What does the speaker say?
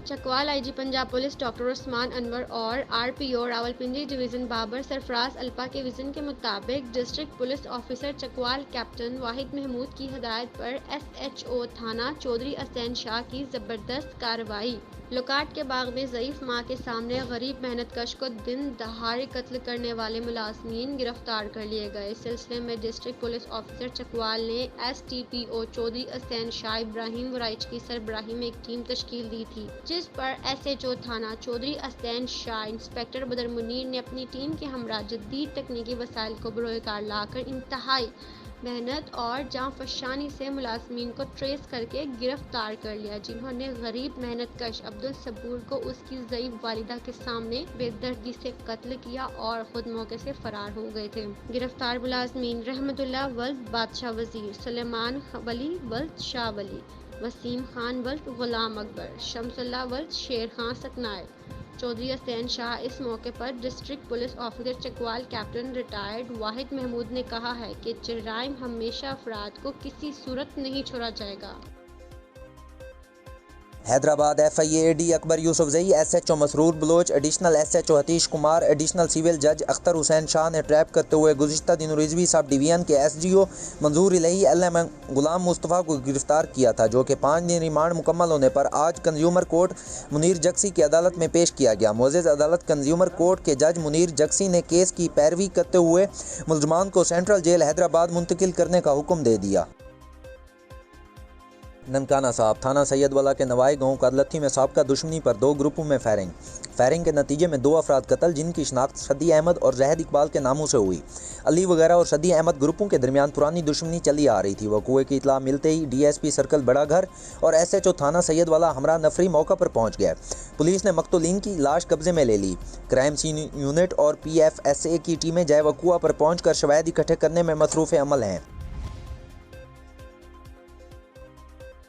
Chakwal IG Punjab police doctor Usman Anwar और RPO Rawalpindi division Babar Sarfaraz अल्पा के विज़न के मुताबिक district police officer Chakwal captain Wahid Mahmood की हदायत पर एसएचओ थाना चौधरी असैन शाह की ज़बरदस्त कार्रवाई। लोकाट के बाग में ज़ईफ़ माँ के सामने गरीब मेहनतकश को दिन दहाड़े कत्ल करने वाले मुलाज़मीन गिरफ्तार कर लिए गए। इस सिलसिले में डिस्ट्रिक्ट पुलिस ऑफिसर चकवाल ने एसटीपीओ चौधरी असैन शाह इब्राहिम वराइच की सरबराही में एक टीम तश्कील दी थी, जिस पर एसएचओ थाना चौधरी असैन शाह इंस्पेक्टर बदर मुनीर ने अपनी टीम के हमरा जदीद तकनीकी वसाइल को बरोकार लाकर इंतहाई मेहनत और जांफशानी से मुलाज़मीन को ट्रेस करके गिरफ्तार कर लिया, जिन्होंने गरीब मेहनतकश अब्दुल सबूर को उसकी ज़ईफ़ वालिदा के सामने बेदर्दी से कत्ल किया और खुद मौके से फरार हो गए थे। गिरफ्तार मुलाज़मीन रहमतुल्लाह वल्द बादशाह वज़ीर, सुलेमान वली वल्द शाह वली, वसीम खान वल्द गुलाम अकबर, शमसुल्लाह वल्द शेर खां सकनाए, चौधरी असैन शाह। इस मौके पर district police officer Chakwal captain retired Wahid Mahmood ने कहा है कि जराइम हमेशा अफराद को किसी सूरत नहीं छोड़ा जाएगा। Hyderabad FIA-AD Akbar Yousafzai, SHO Masroor Baloch, additional SHO Hatish Kumar, additional civil जज अख्तर हुसैन शाह ने ट्रैप करते हुए गुज़िश्ता दिनों रिजवी सब डिवीज़न के SGO मंजूर इलाही LM गुलाम मुस्तफ़ा को गिरफ्तार किया था, जो कि 5 दिन रिमांड मुकम्मल होने पर आज कंज्यूमर कोर्ट मुनीर जक्सी की अदालत में पेश किया गया। मोअज़्ज़ज़ अदालत कंज्यूमर कोर्ट के जज मुनीर जक्सी ने केस की पैरवी करते हुए मुलजमान को सेंट्रल जेल हैदराबाद मुंतकिल करने का हुक्म दे दिया। ननकाना साहब थाना सैयदवाला के नवाई गांव कादलथी में साबका दुश्मनी पर 2 ग्रुपों में फायरिंग के नतीजे में 2 अफराद कत्ल, जिनकी शनाख्त सदी अहमद और जहद इकबाल के नामों से हुई। अली वगैरह और सदी अहमद ग्रुपों के दरमियान पुरानी दुश्मनी चली आ रही थी। वक़ूए की इतला मिलते ही DSP सर्कल बड़ा घर और SHO थाना सैयदवाला हमरा नफरी मौका पर पहुँच गया। पुलिस ने मकतूलीन की लाश कब्जे में ले ली। क्राइम सीन यूनिट और PFSA की टीमें जय वक़ूआ पर पहुँच कर शवाहिद इकट्ठे करने में मसरूफ़ अमल हैं।